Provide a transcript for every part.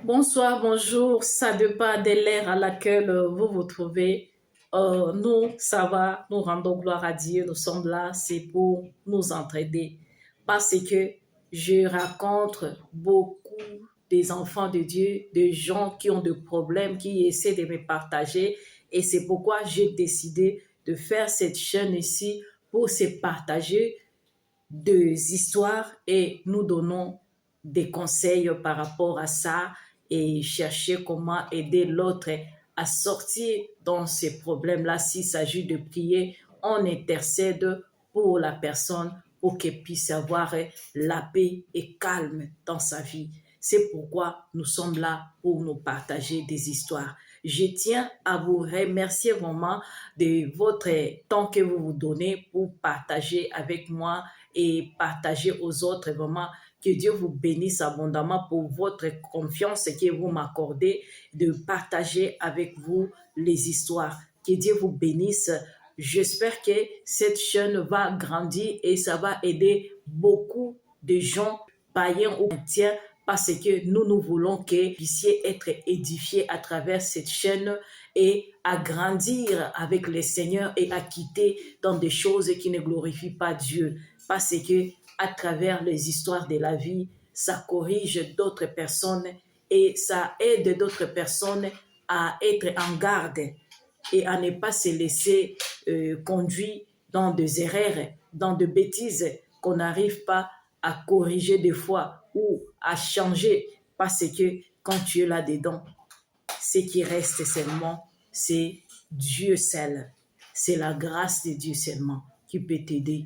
Bonsoir, bonjour, ça dépend de l'ère à laquelle vous vous trouvez. Nous, ça va, nous rendons gloire à Dieu, nous sommes là, c'est pour nous entraider. Parce que je rencontre beaucoup des enfants de Dieu, des gens qui ont des problèmes, qui essaient de me partager. Et c'est pourquoi j'ai décidé de faire cette chaîne ici pour se partager des histoires et nous donnons des conseils par rapport à ça et chercher comment aider l'autre à sortir dans ces problèmes-là. S'il s'agit de prier, on intercède pour la personne pour qu'elle puisse avoir la paix et calme dans sa vie. C'est pourquoi nous sommes là pour nous partager des histoires. Je tiens à vous remercier vraiment de votre temps que vous vous donnez pour partager avec moi et partager aux autres. Vraiment, que Dieu vous bénisse abondamment pour votre confiance que vous m'accordez de partager avec vous les histoires. Que Dieu vous bénisse. J'espère que cette chaîne va grandir et ça va aider beaucoup de gens, païens ou chrétiens, parce que nous voulons que vous puissiez être édifiés à travers cette chaîne et à grandir avec le Seigneur et à quitter dans des choses qui ne glorifient pas Dieu. Parce que à travers les histoires de la vie, ça corrige d'autres personnes et ça aide d'autres personnes à être en garde et à ne pas se laisser conduire dans des erreurs, dans des bêtises qu'on n'arrive pas à corriger des fois ou à changer parce que quand tu es là-dedans, ce qui reste seulement, c'est Dieu seul. C'est la grâce de Dieu seulement qui peut t'aider.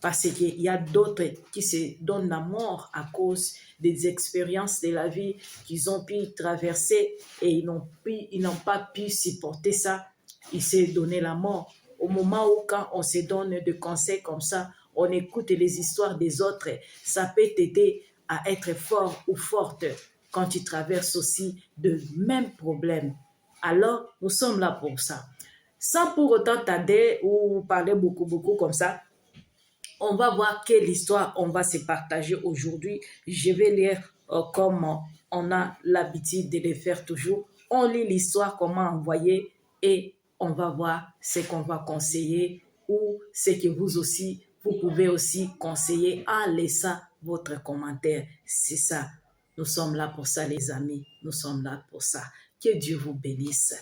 Parce qu'il y a d'autres qui se donnent la mort à cause des expériences de la vie qu'ils ont pu traverser et ils n'ont pas pu supporter ça. Ils se donné la mort. Au moment où quand on se donne des conseils comme ça, on écoute les histoires des autres, ça peut t'aider à être fort ou forte quand tu traverses aussi de mêmes problèmes. Alors, nous sommes là pour ça. Sans pour autant tarder ou parler beaucoup comme ça, on va voir quelle histoire on va se partager aujourd'hui. Je vais lire comme on a l'habitude de le faire toujours. On lit l'histoire, comment envoyer et on va voir ce qu'on va conseiller ou ce que vous aussi, vous pouvez aussi conseiller en laissant votre commentaire. C'est ça. Nous sommes là pour ça, les amis. Nous sommes là pour ça. Que Dieu vous bénisse.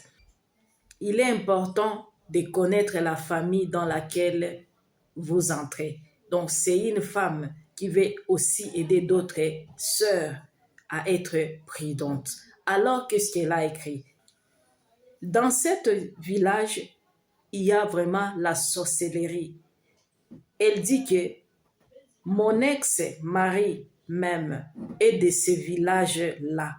Il est important de connaître la famille dans laquelle vous entrez. Donc, c'est une femme qui veut aussi aider d'autres sœurs à être prudentes. Alors, qu'est-ce qu'elle a écrit? Dans cet village, il y a vraiment la sorcellerie. Elle dit que mon ex-mari même est de ce village-là.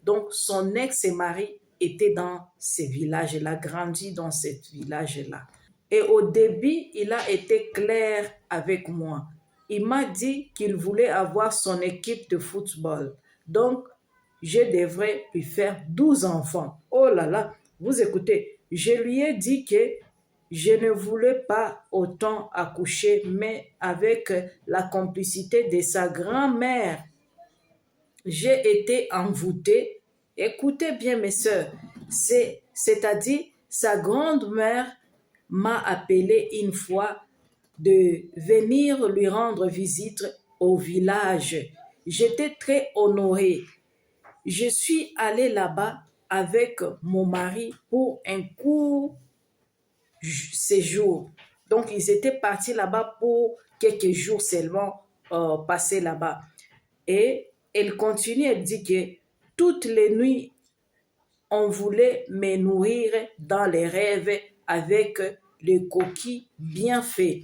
Donc, son ex-mari était dans ce village-là, grandi dans ce village-là. Et au début, il a été clair avec moi. Il m'a dit qu'il voulait avoir son équipe de football. Donc, je devrais lui faire 12 enfants. Oh là là, vous écoutez, je lui ai dit que je ne voulais pas autant accoucher, mais avec la complicité de sa grand-mère, j'ai été envoûtée. Écoutez bien mes sœurs, c'est-à-dire sa grand-mère m'a appelé une fois de venir lui rendre visite au village. J'étais très honorée. Je suis allée là-bas avec mon mari pour un court séjour. Donc, ils étaient partis là-bas pour quelques jours seulement, passer là-bas. Et elle continue, elle dit que toutes les nuits, on voulait me nourrir dans les rêves avec les coquilles bien faits.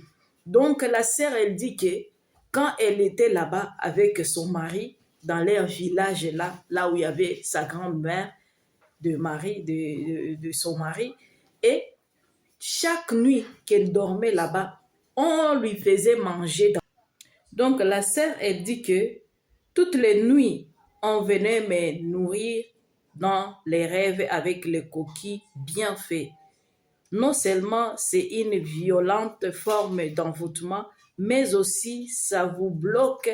Donc, la sœur, elle dit que quand elle était là-bas avec son mari, dans leur village là où il y avait sa grand-mère de son mari, et chaque nuit qu'elle dormait là-bas, on lui faisait manger. Donc la sœur, elle dit que toutes les nuits, on venait me nourrir dans les rêves avec les coquilles bien faits. Non seulement c'est une violente forme d'envoûtement, mais aussi ça vous bloque.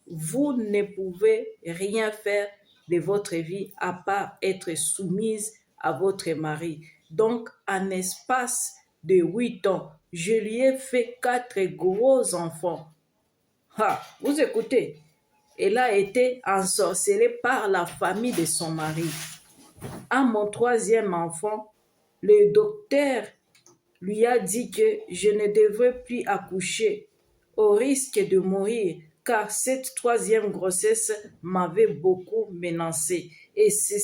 Vous ne pouvez rien faire de votre vie à part être soumise à votre mari. Donc, en espace de 8 ans, je lui ai fait 4 gros enfants. Ah, vous écoutez, elle a été ensorcelée par la famille de son mari. À mon 3e enfant, le docteur lui a dit que je ne devrais plus accoucher au risque de mourir car cette 3e grossesse m'avait beaucoup menacée et c'est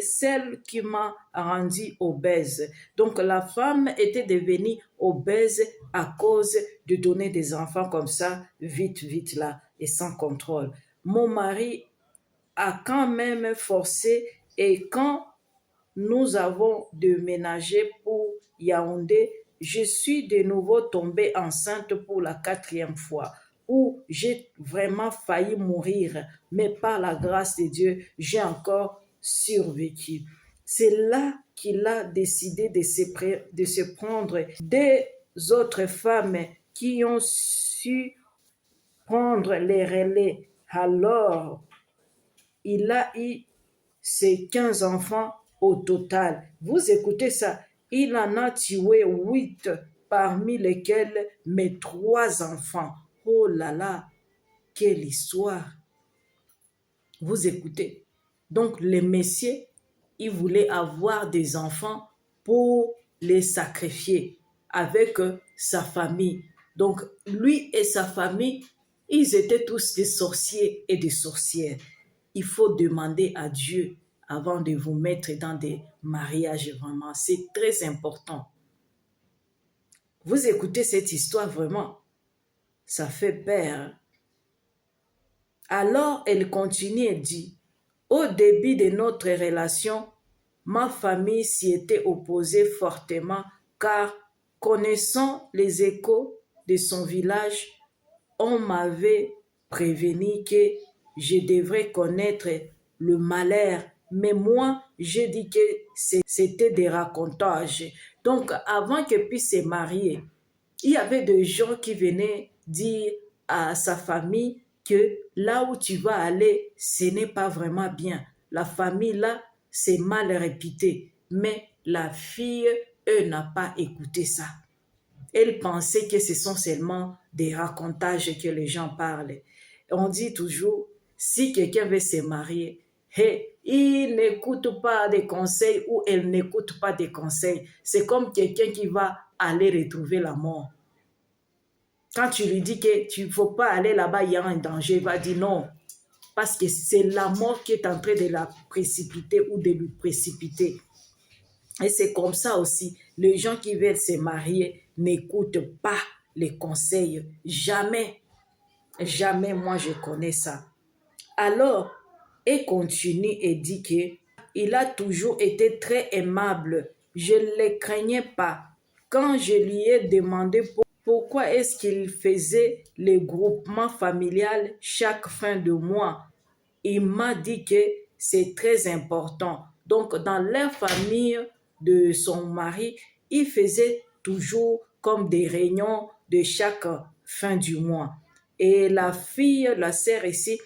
celle qui m'a rendue obèse. Donc la femme était devenue obèse à cause de donner des enfants comme ça, vite, vite là, et sans contrôle. Mon mari a quand même forcé et quand nous avons déménagé pour Yaoundé, je suis de nouveau tombée enceinte pour la 4e fois, où j'ai vraiment failli mourir, mais par la grâce de Dieu, j'ai encore survécu. C'est là qu'il a décidé de se prendre des autres femmes qui ont su prendre les relais. Alors, il a eu ses 15 enfants au total. Vous écoutez ça, il en a tué 8, parmi lesquels mes 3 enfants. Oh là là, quelle histoire. Vous écoutez. Donc les messieurs, ils voulaient avoir des enfants pour les sacrifier avec sa famille. Donc lui et sa famille, ils étaient tous des sorciers et des sorcières. Il faut demander à Dieu avant de vous mettre dans des mariages vraiment. C'est très important. Vous écoutez cette histoire vraiment, ça fait peur. Alors elle continue et dit, au début de notre relation, ma famille s'y était opposée fortement car connaissant les échos de son village, on m'avait prévenu que je devrais connaître le malheur. Mais moi, j'ai dit que c'était des racontages. Donc, avant qu'elle puisse se marier, il y avait des gens qui venaient dire à sa famille que là où tu vas aller, ce n'est pas vraiment bien. La famille là, c'est mal réputé. Mais la fille, eux, n'a pas écouté ça. Elle pensait que ce sont seulement des racontages que les gens parlent. On dit toujours, si quelqu'un veut se marier, hey, il n'écoute pas des conseils ou elle n'écoute pas des conseils. C'est comme quelqu'un qui va aller retrouver la mort. Quand tu lui dis que tu ne faut pas aller là-bas, il y a un danger, il va dire non. Parce que c'est la mort qui est en train de la précipiter ou de lui précipiter. Et c'est comme ça aussi, les gens qui veulent se marier n'écoutent pas les conseils. Jamais, jamais moi je connais ça. Alors, elle continue et dit qu'il a toujours été très aimable. Je ne le craignais pas. Quand je lui ai demandé pourquoi est-ce qu'il faisait le groupement familial chaque fin de mois, il m'a dit que c'est très important. Donc, dans leur famille de son mari, il faisait toujours comme des réunions de chaque fin du mois. Et la fille, la sœur ici,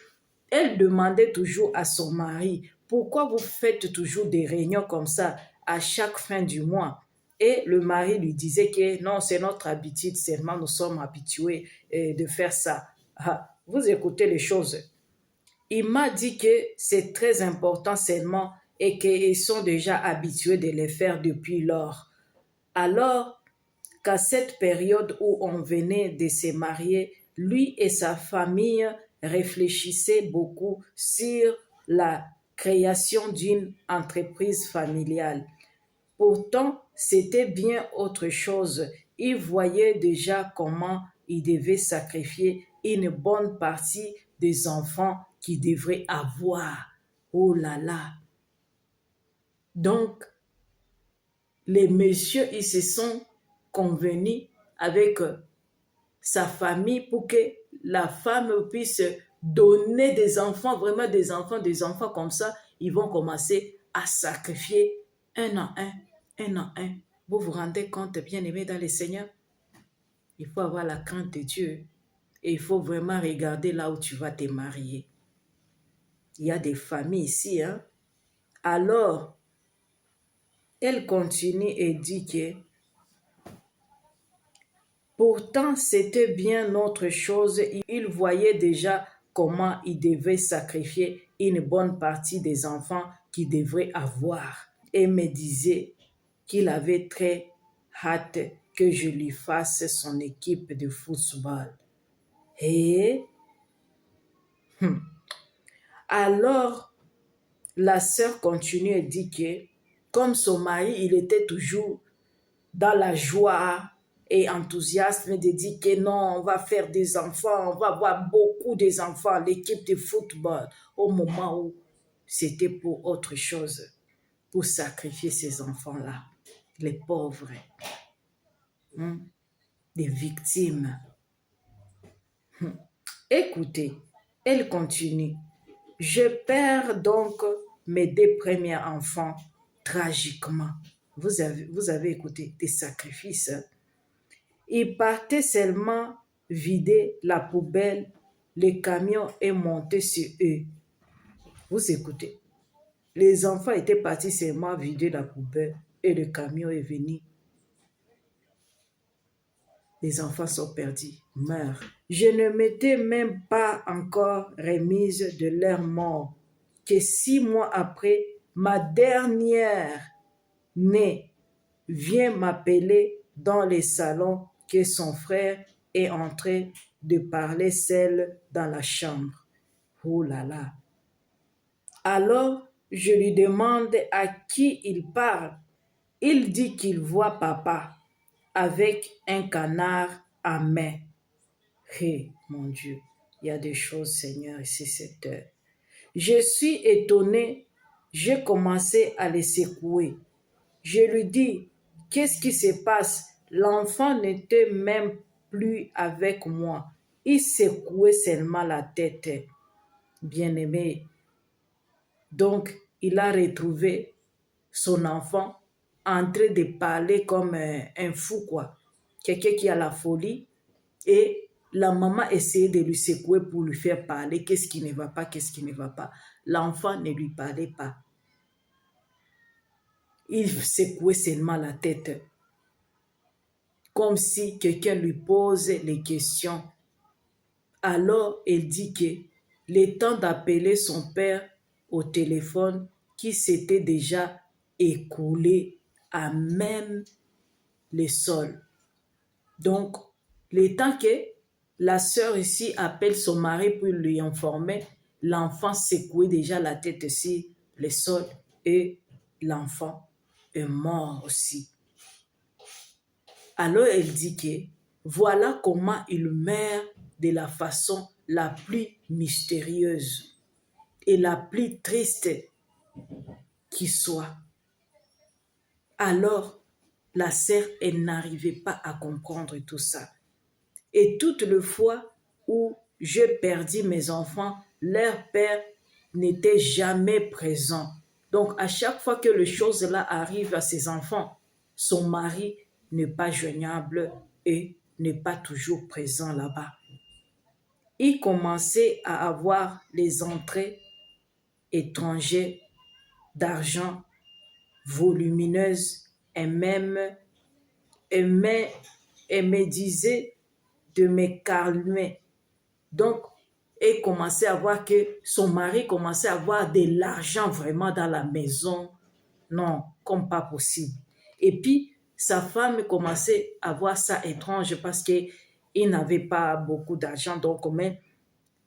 elle demandait toujours à son mari, pourquoi vous faites toujours des réunions comme ça à chaque fin du mois? Et le mari lui disait que non, c'est notre habitude, seulement nous sommes habitués de faire ça. Ah, vous écoutez les choses. Il m'a dit que c'est très important seulement et qu'ils sont déjà habitués de les faire depuis lors. Alors qu'à cette période où on venait de se marier, lui et sa famille réfléchissaient beaucoup sur la création d'une entreprise familiale. Pourtant, c'était bien autre chose. Il voyait déjà comment il devait sacrifier une bonne partie des enfants qu'il devrait avoir. Oh là là! Donc, les messieurs, ils se sont convenus avec sa famille pour que la femme puisse donner des enfants, vraiment des enfants comme ça. Ils vont commencer à sacrifier un à un, un à un. Vous vous rendez compte, bien-aimés dans le Seigneur? Il faut avoir la crainte de Dieu et il faut vraiment regarder là où tu vas te marier. Il y a des familles ici, hein. Alors, elle continue et dit que pourtant c'était bien autre chose. Il voyait déjà comment il devait sacrifier une bonne partie des enfants qu'il devrait avoir. Et me disait qu'il avait très hâte que je lui fasse son équipe de football. Et alors, la sœur continue et dit que, comme son mari, il était toujours dans la joie et enthousiasme de dire que non, on va faire des enfants, on va avoir beaucoup des enfants, l'équipe de football, au moment où c'était pour autre chose, pour sacrifier ces enfants-là, les pauvres, les victimes. Écoutez, elle continue. Je perds donc mes 2 premiers enfants tragiquement. Vous avez écouté des sacrifices. Ils partaient seulement vider la poubelle, le camion est monté sur eux. Vous écoutez. Les enfants étaient partis seulement vider la poubelle et le camion est venu. Les enfants sont perdus, meurent. Je ne m'étais même pas encore remise de leur mort que 6 mois après, ma dernière née vient m'appeler dans le salon que son frère est en train de parler seul dans la chambre. Oh là là. Alors, je lui demande à qui il parle. Il dit qu'il voit papa avec un canard à main. Hé, mon Dieu, il y a des choses, Seigneur, ici cette heure. Je suis étonnée, j'ai commencé à le secouer. Je lui dis, qu'est-ce qui se passe? L'enfant n'était même plus avec moi. Il secouait seulement la tête. Bien-aimé. Donc, il a retrouvé son enfant en train de parler comme un fou, quoi. Quelqu'un qui a la folie. Et la maman essayait de lui secouer pour lui faire parler. Qu'est-ce qui ne va pas, qu'est-ce qui ne va pas. L'enfant ne lui parlait pas. Il secouait seulement la tête. Comme si quelqu'un lui pose les questions. Alors, elle dit que le temps d'appeler son père au téléphone, qui s'était déjà écoulé à même le sol. Donc, le temps que la sœur ici appelle son mari pour lui informer, l'enfant secouait déjà la tête sur le sol et l'enfant est mort aussi. Alors elle dit que voilà comment il meurt de la façon la plus mystérieuse et la plus triste qui soit. Alors, la sœur, elle n'arrivait pas à comprendre tout ça. Et toutes les fois où je perdis mes enfants, leur père n'était jamais présent. Donc, à chaque fois que les choses-là arrivent à ses enfants, son mari n'est pas joignable et n'est pas toujours présent là-bas. Il commençait à avoir les entrées étrangères d'argent volumineuses et me disait de me calmer. Donc, elle commençait à voir que son mari commençait à avoir de l'argent vraiment dans la maison. Non, comme pas possible. Et puis, sa femme commençait à voir ça étrange parce qu'il n'avait pas beaucoup d'argent. Donc, mais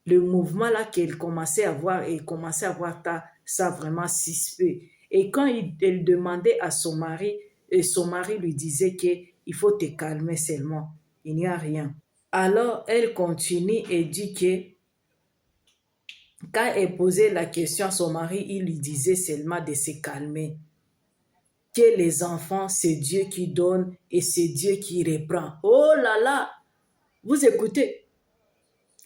le mouvement là qu'elle commençait à voir, elle commençait à voir ça vraiment suspect. Et quand elle demandait à son mari, et son mari lui disait qu'il faut te calmer seulement, il n'y a rien. Alors, elle continue et dit que quand elle posait la question à son mari, il lui disait seulement de se calmer. Que les enfants, c'est Dieu qui donne et c'est Dieu qui reprend. Oh là là, vous écoutez.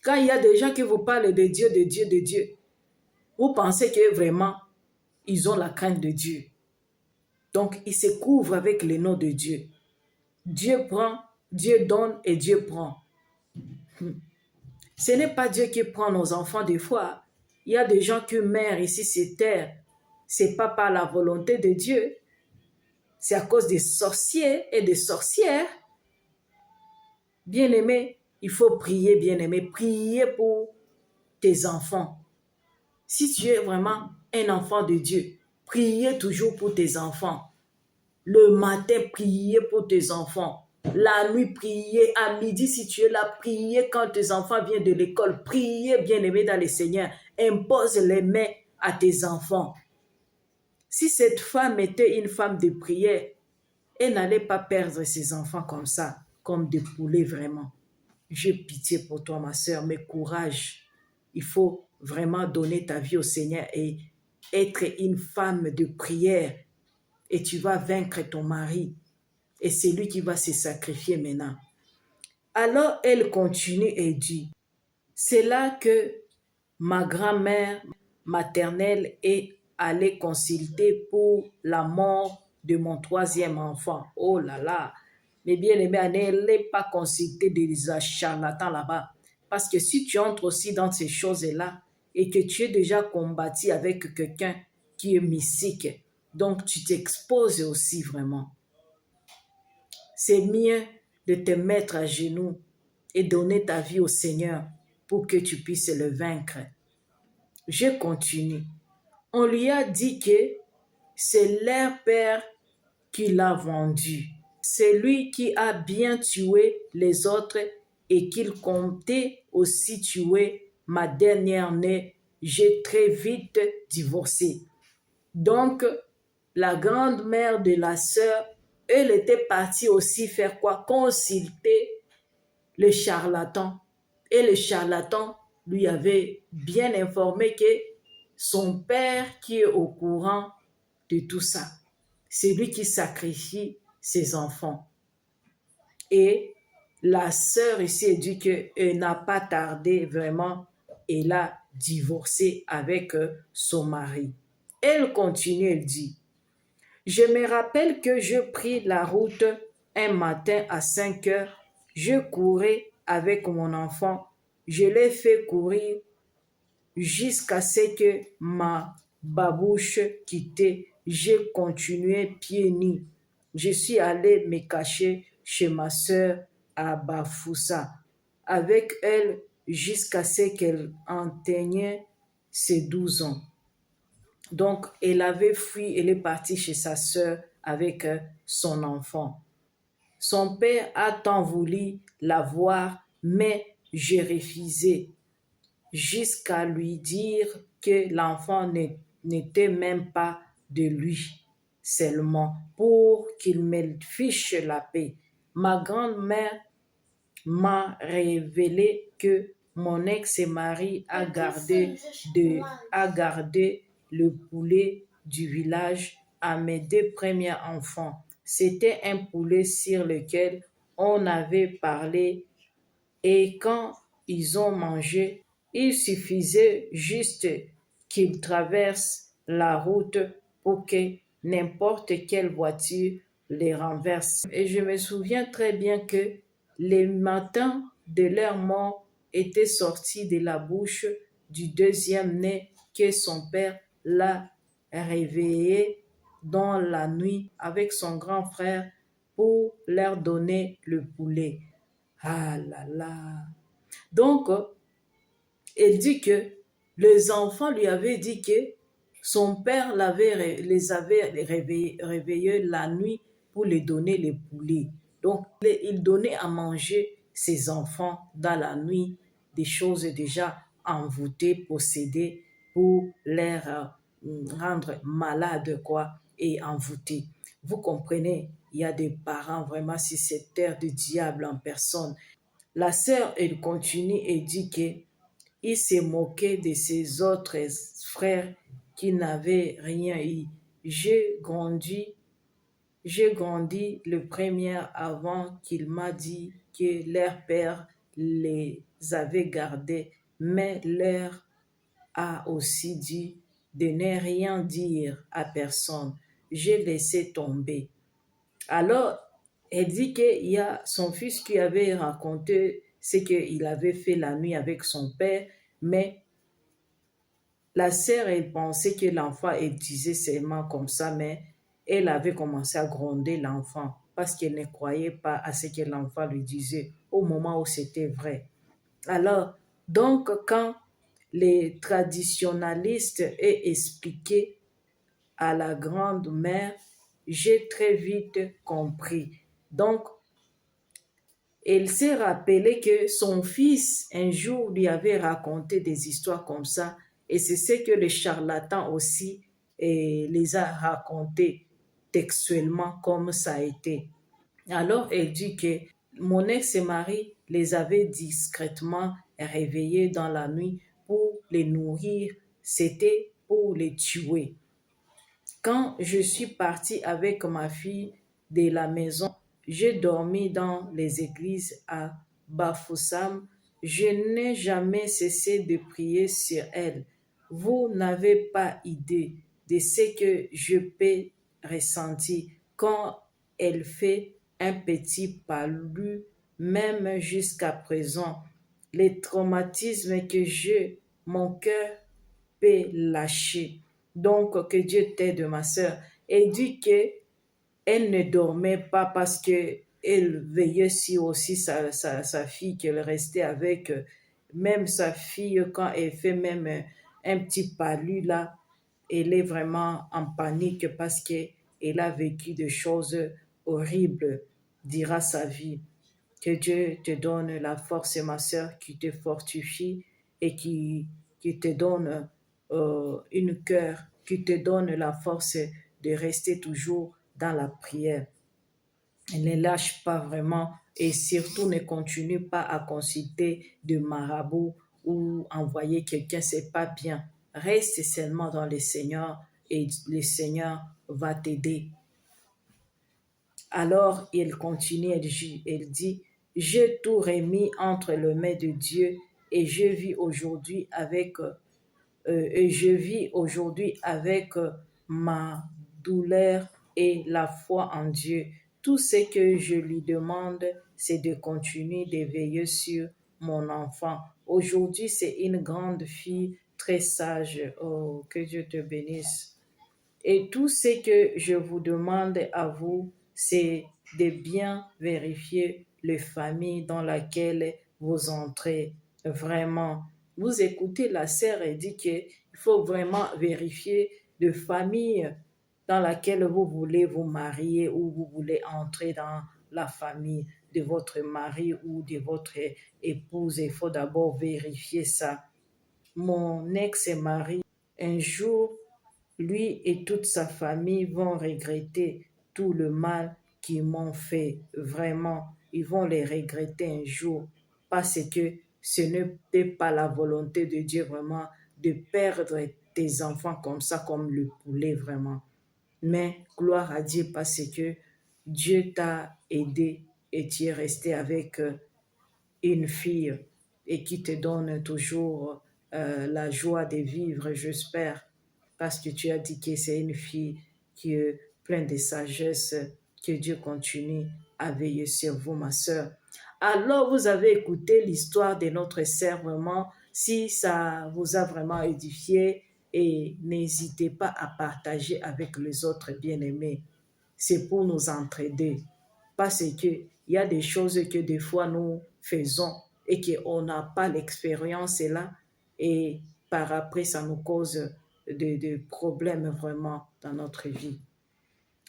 Quand il y a des gens qui vous parlent de Dieu, de Dieu, de Dieu, vous pensez que vraiment, ils ont la crainte de Dieu. Donc, ils se couvrent avec le nom de Dieu. Dieu prend, Dieu donne et Dieu prend. Ce n'est pas Dieu qui prend nos enfants des fois. Il y a des gens qui meurent ici sur terre. C'est pas par la volonté de Dieu. C'est à cause des sorciers et des sorcières. Bien-aimé, il faut prier, bien-aimé. Prier pour tes enfants. Si tu es vraiment un enfant de Dieu, priez toujours pour tes enfants. Le matin, priez pour tes enfants. La nuit, priez. À midi, si tu es là, priez quand tes enfants viennent de l'école. Priez, bien-aimé dans le Seigneur. Impose les mains à tes enfants. Si cette femme était une femme de prière, elle n'allait pas perdre ses enfants comme ça, comme des poulets vraiment. J'ai pitié pour toi, ma soeur, mais courage. Il faut vraiment donner ta vie au Seigneur et être une femme de prière. Et tu vas vaincre ton mari. Et c'est lui qui va se sacrifier maintenant. Alors elle continue et dit, c'est là que ma grand-mère maternelle est allée consulter pour la mort de mon troisième enfant. Oh là là! Mais bien aimé, n'allez pas consulter des charlatans là-bas. Parce que si tu entres aussi dans ces choses-là et que tu es déjà combattu avec quelqu'un qui est mystique, donc tu t'exposes aussi vraiment. C'est mieux de te mettre à genoux et donner ta vie au Seigneur pour que tu puisses le vaincre. Je continue. On lui a dit que c'est leur père qui l'a vendu. C'est lui qui a bien tué les autres et qu'il comptait aussi tuer ma dernière-née. J'ai très vite divorcé. Donc, la grande-mère de la sœur, elle était partie aussi faire quoi? Consulter le charlatan. Et le charlatan lui avait bien informé que son père qui est au courant de tout ça, c'est lui qui sacrifie ses enfants. Et la sœur ici a dit qu'elle n'a pas tardé vraiment, elle a divorcé avec son mari. Elle continue, elle dit, je me rappelle que je pris la route un matin à 5 heures. Je courais avec mon enfant. Je l'ai fait courir jusqu'à ce que ma babouche quittait. J'ai continué pieds nus. Je suis allé me cacher chez ma sœur à Bafoussa avec elle jusqu'à ce qu'elle atteigne ses 12 ans. Donc, elle avait fui, elle est partie chez sa sœur avec son enfant. Son père a tant voulu la voir, mais j'ai refusé jusqu'à lui dire que l'enfant n'était même pas de lui, seulement pour qu'il me fiche la paix. Ma grand-mère m'a révélé que mon ex-mari a gardé le poulet du village à mes 2 premiers enfants. C'était un poulet sur lequel on avait parlé et quand ils ont mangé, il suffisait juste qu'ils traversent la route pour que n'importe quelle voiture les renverse. Et je me souviens très bien que les matins de leur mort étaient sortis de la bouche du deuxième-né que son père l'a réveillé dans la nuit avec son grand frère pour leur donner le poulet. Ah là là. Donc, elle dit que les enfants lui avaient dit que son père les avait réveillés la nuit pour les donner les poulets. Donc, il donnait à manger ses enfants dans la nuit, des choses déjà envoûtées, possédées, pour les rendre malades, quoi, et envoûtés. Vous comprenez, il y a des parents vraiment sur cette terre de diable en personne. La sœur, elle continue et dit que il s'est moqué de ses autres frères qui n'avaient rien eu. J'ai grandi le premier avant qu'il m'a dit que leur père les avait gardés, mais leur a aussi dit de ne rien dire à personne. J'ai laissé tomber. Alors, elle dit qu'il y a son fils qui avait raconté ce qu'il avait fait la nuit avec son père, mais La sœur, elle pensait que l'enfant, elle disait seulement comme ça, mais elle avait commencé à gronder l'enfant parce qu'elle ne croyait pas à ce que l'enfant lui disait au moment où c'était vrai. Alors, donc, quand les traditionalistes aient expliqué à la grande-mère, j'ai très vite compris. Donc, elle s'est rappelé que son fils, un jour, lui avait raconté des histoires comme ça. Et c'est ce que le charlatan aussi les a racontées textuellement comme ça a été. Alors, elle dit que mon ex-mari les avait discrètement réveillés dans la nuit pour les nourrir. C'était pour les tuer. Quand je suis partie avec ma fille de la maison, j'ai dormi dans les églises à Bafoussam. Je n'ai jamais cessé de prier sur elle. Vous n'avez pas idée de ce que je peux ressentir quand elle fait un petit palu, même jusqu'à présent. Les traumatismes que j'ai, mon cœur peut lâcher. Donc, que Dieu t'aide, ma sœur. Et dit que elle ne dormait pas parce que elle veillait sur aussi sa fille qu'elle restait avec. Même sa fille, quand elle fait même un petit palu là, elle est vraiment en panique parce qu'elle a vécu des choses horribles, dira sa vie. Que Dieu te donne la force, ma sœur, qui te fortifie et qui te donne une cœur, qui te donne la force de rester toujours dans la prière. Ne lâche pas vraiment et surtout ne continue pas à consulter de marabout ou envoyer quelqu'un, c'est pas bien. Reste seulement dans le Seigneur et le Seigneur va t'aider. Alors il continue, elle dit, j'ai tout remis entre les mains de Dieu et je vis aujourd'hui avec ma douleur et la foi en Dieu. Tout ce que je lui demande, c'est de continuer de veiller sur mon enfant. Aujourd'hui, c'est une grande fille très sage. Oh, que Dieu te bénisse. Et tout ce que je vous demande à vous, c'est de bien vérifier les familles dans lesquelles vous entrez. Vraiment, vous écoutez la sœur et dit qu'il faut vraiment vérifier les familles dans laquelle vous voulez vous marier ou vous voulez entrer dans la famille de votre mari ou de votre épouse. Il faut d'abord vérifier ça. Mon ex-mari, un jour, lui et toute sa famille vont regretter tout le mal qu'ils m'ont fait. Vraiment, ils vont les regretter un jour parce que ce n'est pas la volonté de Dieu vraiment de perdre tes enfants comme ça, comme le poulet vraiment. Mais gloire à Dieu parce que Dieu t'a aidé et tu es resté avec une fille et qui te donne toujours la joie de vivre, j'espère, parce que tu as dit que c'est une fille qui est pleine de sagesse, que Dieu continue à veiller sur vous, ma sœur. Alors, vous avez écouté l'histoire de notre sœur, vraiment, si ça vous a vraiment édifié, et n'hésitez pas à partager avec les autres bien-aimés. C'est pour nous entraider. Parce qu'il y a des choses que des fois nous faisons et qu'on n'a pas l'expérience là. Et par après, ça nous cause de problèmes vraiment dans notre vie.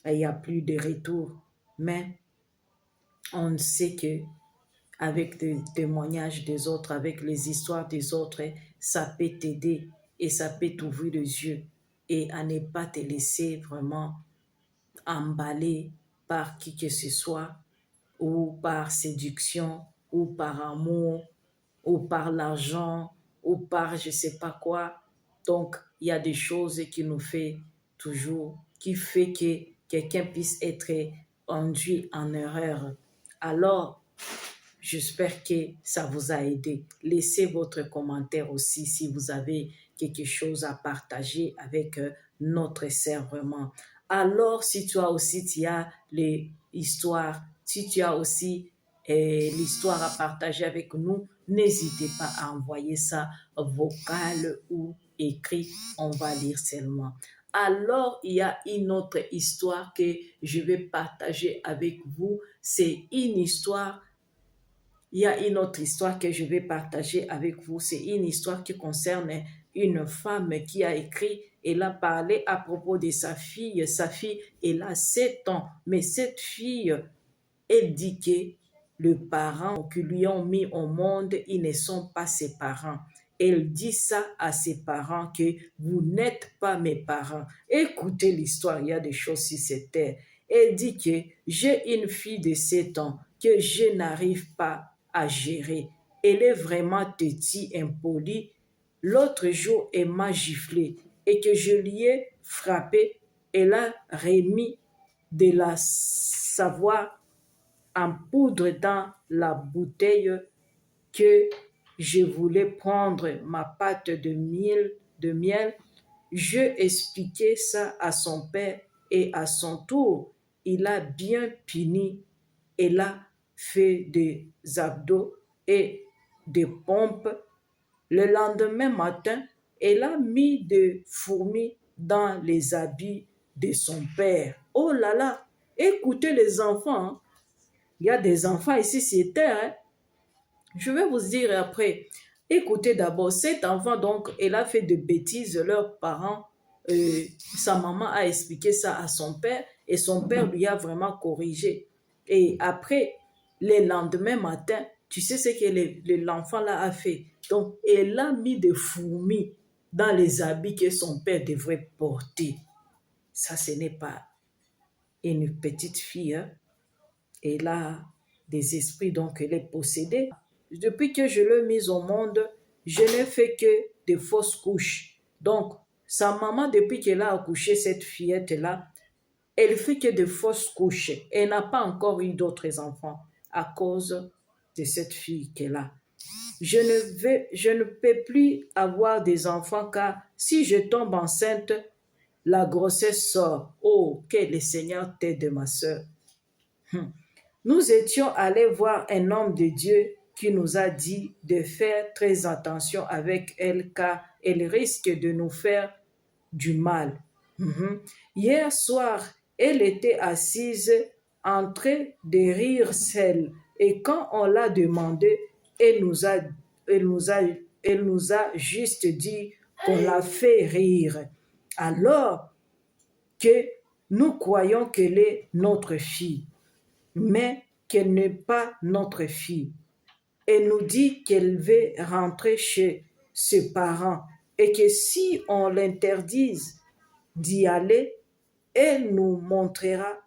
Et il n'y a plus de retour. Mais on sait que avec des témoignages des autres, avec les histoires des autres, ça peut t'aider et ça peut t'ouvrir les yeux et à ne pas te laisser vraiment emballer par qui que ce soit ou par séduction, ou par amour, ou par l'argent, ou par je sais pas quoi. Donc, il y a des choses qui nous fait toujours, qui fait que quelqu'un puisse être induit en erreur. Alors, j'espère que ça vous a aidé. Laissez votre commentaire aussi si vous avez quelque chose à partager avec notre servement. Alors, si toi aussi tu as l'histoire, si tu as aussi l'histoire à partager avec nous, n'hésitez pas à envoyer ça vocal ou écrit, on va lire seulement. Alors, il y a une autre histoire que je vais partager avec vous. C'est une histoire, il y a une autre histoire que je vais partager avec vous. C'est une histoire qui concerne une femme qui a écrit, elle a parlé à propos de sa fille. Sa fille, elle a 7 ans, mais cette fille, elle dit que les parents qui lui ont mis au monde, ils ne sont pas ses parents. Elle dit ça à ses parents que vous n'êtes pas mes parents. Écoutez l'histoire, il y a des choses sur cette terre. Elle dit que j'ai une fille de 7 ans que je n'arrive pas à gérer. Elle est vraiment têtue, impolie. L'autre jour, elle m'a giflé et que je lui ai frappé. Elle a remis de la savoir en poudre dans la bouteille que je voulais prendre ma pâte de miel. Je expliquais ça à son père et à son tour, il a bien puni. Il a fait des abdos et des pompes. Le lendemain matin, elle a mis des fourmis dans les habits de son père. Oh là là, écoutez les enfants, hein. Il y a des enfants ici sur terre, hein. Je vais vous dire après. Écoutez d'abord, cet enfant, donc, elle a fait de bêtises, leurs parents, sa maman a expliqué ça à son père et son père lui a vraiment corrigé. Et après, le lendemain matin, tu sais ce que l'enfant là a fait. Donc, elle a mis des fourmis dans les habits que son père devrait porter. Ça, ce n'est pas une petite fille, hein. Elle a des esprits, donc elle est possédée. Depuis que je l'ai mise au monde, je n'ai fait que des fausses couches. Donc, sa maman, depuis qu'elle a accouché cette fillette-là, elle fait que des fausses couches. Elle n'a pas encore eu d'autres enfants à cause de cette fille qu'elle a. Je ne peux plus avoir des enfants car si je tombe enceinte, la grossesse sort. Oh, que le Seigneur t'aide, ma soeur. Nous étions allés voir un homme de Dieu qui nous a dit de faire très attention avec elle car elle risque de nous faire du mal. Hier soir, elle était assise en train de rire seule et quand on l'a demandé, elle nous a, elle nous a juste dit qu'on l'a fait rire. Alors que nous croyons qu'elle est notre fille, mais qu'elle n'est pas notre fille. Elle nous dit qu'elle veut rentrer chez ses parents et que si on l'interdise d'y aller, elle nous montrera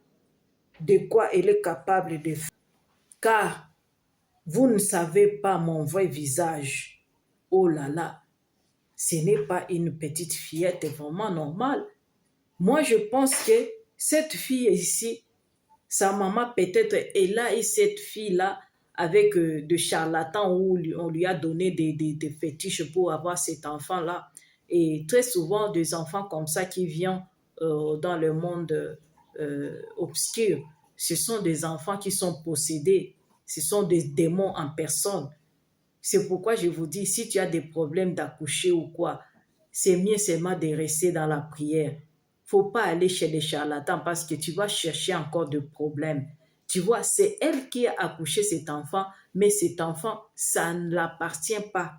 de quoi elle est capable de faire. Car vous ne savez pas mon vrai visage. Oh là là, ce n'est pas une petite fillette vraiment normale. Moi, je pense que cette fille ici, sa maman peut-être, elle a eu cette fille-là avec de charlatans où on lui a donné des fétiches pour avoir cet enfant-là. Et très souvent, des enfants comme ça qui viennent dans le monde obscur, ce sont des enfants qui sont possédés. Ce sont des démons en personne. C'est pourquoi je vous dis, si tu as des problèmes d'accoucher ou quoi, c'est mieux seulement de rester dans la prière. Faut pas aller chez les charlatans parce que tu vas chercher encore de problèmes. Tu vois, c'est elle qui a accouché cet enfant, mais cet enfant, ça ne l'appartient pas.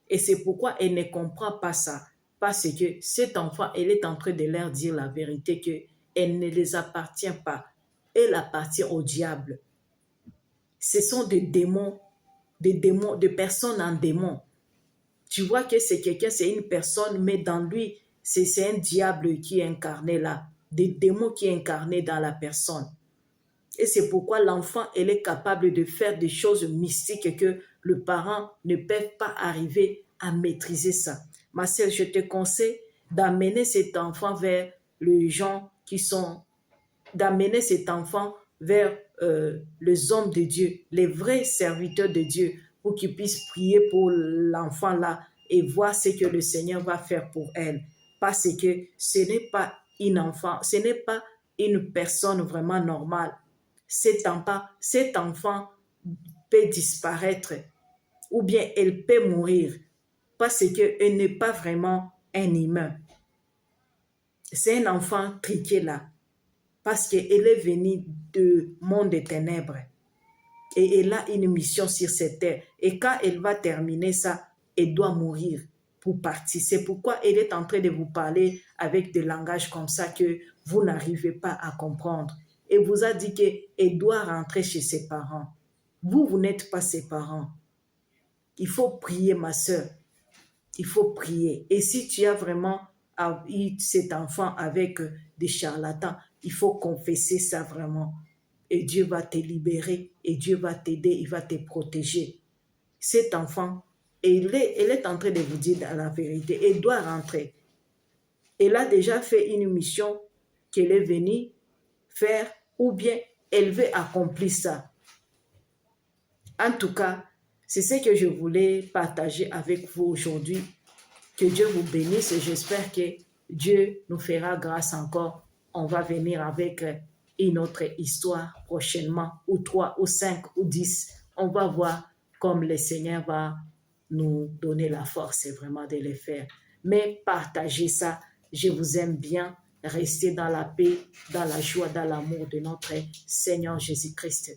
Et c'est pourquoi elle ne comprend pas ça. Parce que cet enfant, elle est en train de leur dire la vérité qu'elle ne les appartient pas. Elle appartient au diable. Ce sont des démons, des personnes en démons. Tu vois que c'est quelqu'un, c'est une personne, mais dans lui, c'est un diable qui est incarné là, des démons qui est incarné dans la personne. Et c'est pourquoi l'enfant, elle est capable de faire des choses mystiques que le parent ne peut pas arriver à maîtriser ça. Ma sœur, je te conseille d'amener cet enfant vers les gens qui sont, d'amener cet enfant vers les hommes de Dieu, les vrais serviteurs de Dieu, pour qu'ils puissent prier pour l'enfant là et voir ce que le Seigneur va faire pour elle. Parce que ce n'est pas une enfant, ce n'est pas une personne vraiment normale. Cet enfant peut disparaître ou bien elle peut mourir parce qu'elle n'est pas vraiment un humain. C'est un enfant triqué là, parce qu'elle est venue du monde des ténèbres. Et elle a une mission sur cette terre. Et quand elle va terminer ça, elle doit mourir pour partir. C'est pourquoi elle est en train de vous parler avec des langages comme ça que vous n'arrivez pas à comprendre. Et vous a dit qu'elle doit rentrer chez ses parents. Vous n'êtes pas ses parents. Il faut prier, ma soeur. Il faut prier. Et si tu as vraiment eu cet enfant avec des charlatans, il faut confesser ça vraiment. Et Dieu va te libérer, et Dieu va t'aider, il va te protéger. Cet enfant, elle est en train de vous dire la vérité, elle doit rentrer. Elle a déjà fait une mission qu'elle est venue faire, ou bien elle veut accomplir ça. En tout cas, c'est ce que je voulais partager avec vous aujourd'hui. Que Dieu vous bénisse et j'espère que Dieu nous fera grâce encore. On va venir avec une autre histoire prochainement, ou 3, ou 5, ou 10. On va voir comme le Seigneur va nous donner la force vraiment de le faire. Mais partagez ça. Je vous aime bien. Restez dans la paix, dans la joie, dans l'amour de notre Seigneur Jésus-Christ.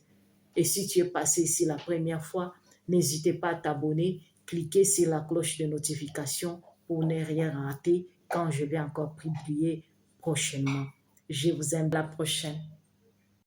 Et si tu es passé ici la première fois, n'hésitez pas à t'abonner, cliquez sur la cloche de notification pour ne rien rater quand je vais encore publier prochainement. Je vous aime, à la prochaine.